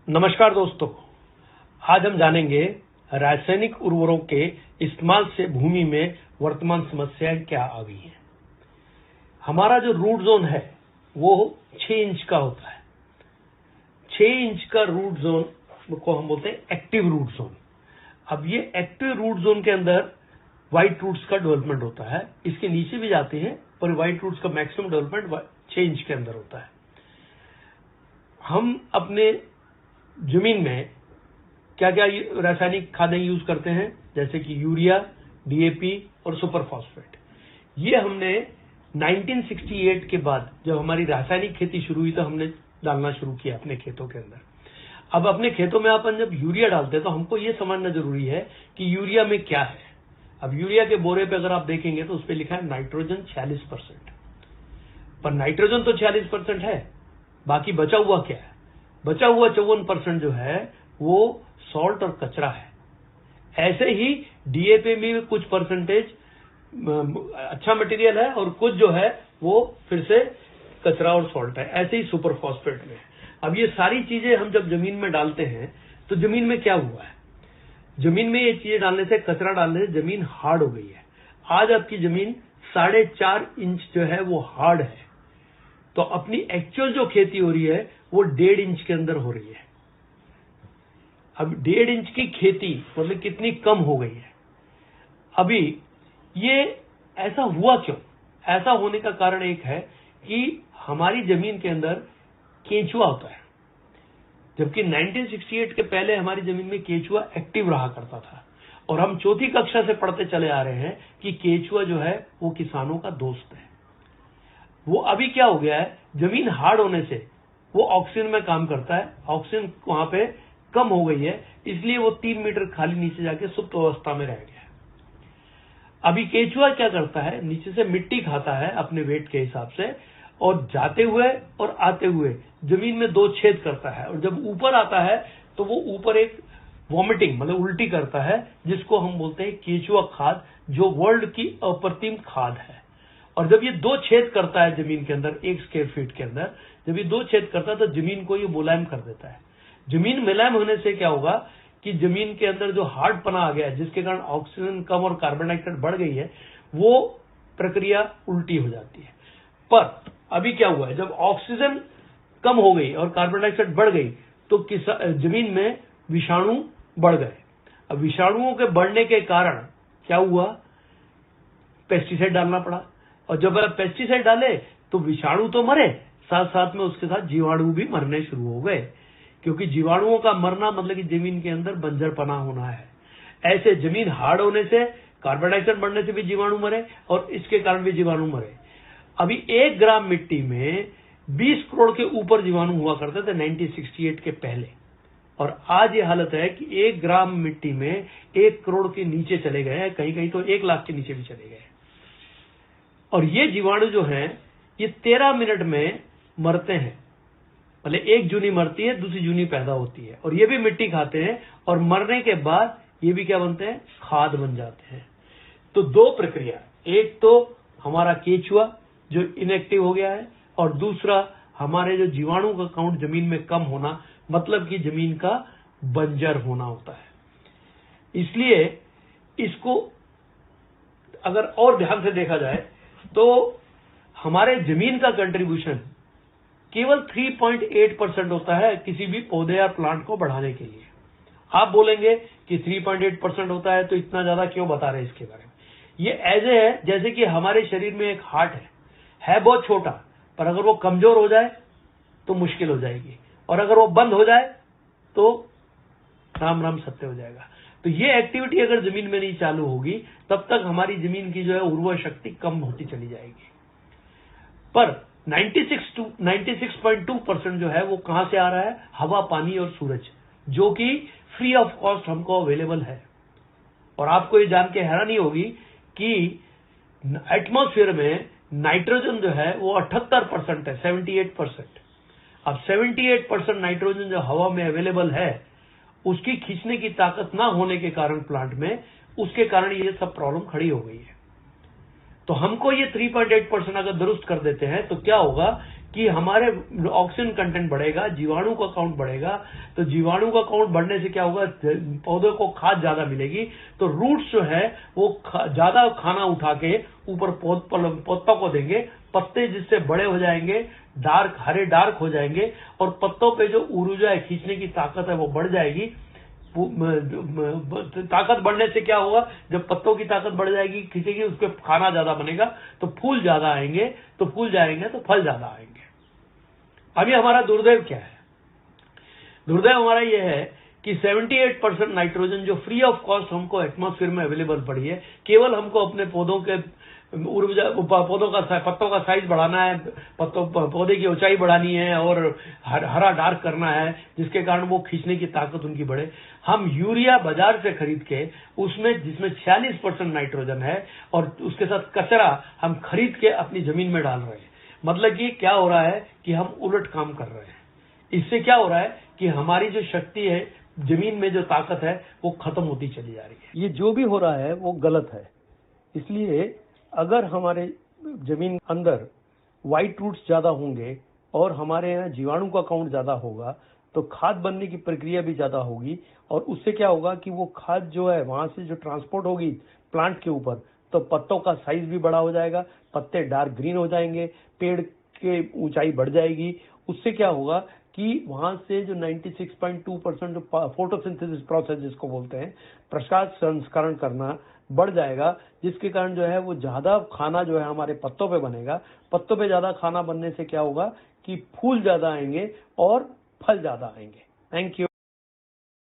नमस्कार दोस्तों, आज हम जानेंगे रासायनिक उर्वरकों के इस्तेमाल से भूमि में वर्तमान समस्याएं क्या आ गई हैं। हमारा जो रूट जोन है वो 6 इंच का होता है। 6 इंच का रूट जोन को हम बोलते हैं एक्टिव रूट जोन। अब ये एक्टिव रूट जोन के अंदर व्हाइट रूट्स का डेवलपमेंट होता है। इसके नीचे भी जाते हैं पर व्हाइट रूट्स का मैक्सिमम डेवलपमेंट 6 इंच के अंदर होता है। हम अपने जमीन में क्या क्या रासायनिक खादें यूज करते हैं, जैसे कि यूरिया, डीएपी और सुपर फॉस्फेट। ये हमने 1968 के बाद जब हमारी रासायनिक खेती शुरू हुई तो हमने डालना शुरू किया अपने खेतों के अंदर। अब अपने खेतों में अपन जब यूरिया डालते हैं तो हमको ये समझना जरूरी है कि यूरिया में क्या है। अब यूरिया के बोरे पे अगर आप देखेंगे तो उस पर लिखा है नाइट्रोजन 46%, पर नाइट्रोजन तो 46% है, बाकी बचा हुआ क्या है? बचा हुआ 54% जो है वो सॉल्ट और कचरा है। ऐसे ही डीएपी में कुछ परसेंटेज अच्छा मटेरियल है और कुछ जो है वो फिर से कचरा और सॉल्ट है। ऐसे ही सुपर फॉस्फेट में। अब ये सारी चीजें हम जब जमीन में डालते हैं तो जमीन में क्या हुआ है? जमीन में ये चीजें डालने से, कचरा डालने से जमीन हार्ड हो गई है। आज आपकी जमीन 4.5 इंच जो है वो हार्ड है। तो अपनी एक्चुअल जो खेती हो रही है वो 1.5 इंच के अंदर हो रही है। अब 1.5 इंच की खेती मतलब कितनी कम हो गई है। अभी ये ऐसा हुआ क्यों? ऐसा होने का कारण एक है कि हमारी जमीन के अंदर केंचुआ होता है, जबकि 1968 के पहले हमारी जमीन में केंचुआ एक्टिव रहा करता था। और हम चौथी कक्षा से पढ़ते चले आ रहे हैं कि केंचुआ जो है वो किसानों का दोस्त है। वो अभी क्या हो गया है, जमीन हार्ड होने से वो ऑक्सीजन में काम करता है, ऑक्सीजन वहां पे कम हो गई है, इसलिए वो 3 मीटर खाली नीचे जाके सुप्त अवस्था में रह गया है। अभी केंचुआ क्या करता है, नीचे से मिट्टी खाता है अपने वेट के हिसाब से, और जाते हुए और आते हुए जमीन में 2 छेद करता है। और जब ऊपर आता है तो वो ऊपर एक वॉमिटिंग मतलब उल्टी करता है, जिसको हम बोलते हैं केंचुआ खाद, जो वर्ल्ड की अप्रतिम खाद है। और जब ये 2 छेद करता है जमीन के अंदर 1 स्क्वायर फीट के अंदर, जब ये 2 छेद करता है तो जमीन को ये मुलायम कर देता है। जमीन मुलायम होने से क्या होगा कि जमीन के अंदर जो हार्ड पना आ गया है, जिसके कारण ऑक्सीजन कम और कार्बन डाइऑक्साइड बढ़ गई है, वो प्रक्रिया उल्टी हो जाती है। पर अभी क्या हुआ है, जब ऑक्सीजन कम हो गई और कार्बन डाइऑक्साइड बढ़ गई तो जमीन में विषाणु बढ़ गए। अब विषाणुओं के बढ़ने के कारण क्या हुआ, पेस्टिसाइड डालना पड़ा। और जब आप पेस्टिसाइड डाले तो विषाणु तो मरे, साथ साथ में उसके साथ जीवाणु भी मरने शुरू हो गए, क्योंकि जीवाणुओं का मरना मतलब कि जमीन के अंदर बंजरपना होना है। ऐसे जमीन हार्ड होने से, कार्बन डाइऑक्साइड बढ़ने से भी जीवाणु मरे और इसके कारण भी जीवाणु मरे। अभी 1 ग्राम मिट्टी में 20 करोड़ के ऊपर जीवाणु हुआ करते थे 1968 के पहले, और आज ये हालत है कि 1 ग्राम मिट्टी में 1 करोड़ के नीचे चले गए हैं, कहीं कहीं तो 1 लाख के नीचे भी चले गए। और ये जीवाणु जो हैं ये 13 मिनट में मरते हैं। पहले एक जूनी मरती है, दूसरी जूनी पैदा होती है, और ये भी मिट्टी खाते हैं, और मरने के बाद ये भी क्या बनते हैं, खाद बन जाते हैं। तो 2 प्रक्रिया, एक तो हमारा केंचुआ जो इनएक्टिव हो गया है, और दूसरा हमारे जो जीवाणु का काउंट जमीन में कम होना, मतलब कि जमीन का बंजर होना होता है। इसलिए इसको अगर और ध्यान से देखा जाए तो हमारे जमीन का कंट्रीब्यूशन केवल 3.8% होता है किसी भी पौधे या प्लांट को बढ़ाने के लिए। आप बोलेंगे कि 3.8% होता है तो इतना ज्यादा क्यों बता रहे हैं इसके बारे में? ये ऐसे है जैसे कि हमारे शरीर में एक हार्ट है बहुत छोटा, पर अगर वो कमजोर हो जाए तो मुश्किल हो जाएगी, और अगर वो बंद हो जाए तो राम राम सत्य हो जाएगा। तो ये एक्टिविटी अगर जमीन में नहीं चालू होगी तब तक हमारी जमीन की जो है उर्वर शक्ति कम होती चली जाएगी। पर 96.2% जो है वो कहां से आ रहा है? हवा, पानी और सूरज, जो कि फ्री ऑफ कॉस्ट हमको अवेलेबल है। और आपको ये जान के हैरानी होगी कि एटमॉस्फेयर में नाइट्रोजन जो है वो 78% है, 78%। अब 78% नाइट्रोजन जो हवा में अवेलेबल है, उसकी खींचने की ताकत ना होने के कारण प्लांट में, उसके कारण ये सब प्रॉब्लम खड़ी हो गई है। तो हमको ये 3.8% अगर दुरुस्त कर देते हैं तो क्या होगा कि हमारे ऑक्सीजन कंटेंट बढ़ेगा, जीवाणु का काउंट बढ़ेगा। तो जीवाणु का काउंट बढ़ने से क्या होगा, पौधे को खाद ज्यादा मिलेगी, तो रूट्स जो है वो ज्यादा खाना उठा के ऊपर पत्तों को देंगे, पत्ते जिससे बड़े हो जाएंगे, हरे डार्क हो जाएंगे, और पत्तों पे जो ऊर्जा है, खींचने की ताकत है, वो बढ़ जाएगी। ताकत बढ़ने से क्या होगा, जब पत्तों की ताकत बढ़ जाएगी, खींचेगी, उसके खाना ज्यादा बनेगा, तो फूल ज्यादा आएंगे, तो फूल जाएंगे तो फल ज्यादा आएंगे। अभी हमारा दुर्दैव क्या है? दुर्दैव हमारा यह है कि 78% नाइट्रोजन जो फ्री ऑफ कॉस्ट हमको एटमॉस्फेयर में अवेलेबल पड़ी है, केवल हमको अपने पौधों के पत्तों का साइज बढ़ाना है, पौधे की ऊंचाई बढ़ानी है और हरा डार्क करना है, जिसके कारण वो खींचने की ताकत उनकी बढ़े। हम यूरिया बाजार से खरीद के उसमें जिसमें 46% नाइट्रोजन है और उसके साथ कचरा हम खरीद के अपनी जमीन में डाल रहे हैं। मतलब कि क्या हो रहा है कि हम उलट काम कर रहे हैं। इससे क्या हो रहा है कि हमारी जो शक्ति है, जमीन में जो ताकत है, वो खत्म होती चली जा रही है। ये जो भी हो रहा है वो गलत है। इसलिए अगर हमारे जमीन अंदर व्हाइट रूट्स ज्यादा होंगे और हमारे यहाँ जीवाणु का काउंट ज्यादा होगा, तो खाद बनने की प्रक्रिया भी ज्यादा होगी, और उससे क्या होगा कि वो खाद जो है वहां से जो ट्रांसपोर्ट होगी प्लांट के ऊपर, तो पत्तों का साइज भी बड़ा हो जाएगा, पत्ते डार्क ग्रीन हो जाएंगे, पेड़ की ऊंचाई बढ़ जाएगी। उससे क्या होगा कि वहां से जो 96.2% जो फोटोसिंथेसिस प्रोसेस जिसको बोलते हैं, प्रकाश संस्करण करना बढ़ जाएगा, जिसके कारण जो है वो ज्यादा खाना जो है हमारे पत्तों पे बनेगा। पत्तों पे ज्यादा खाना बनने से क्या होगा कि फूल ज्यादा आएंगे और फल ज्यादा आएंगे। Thank you.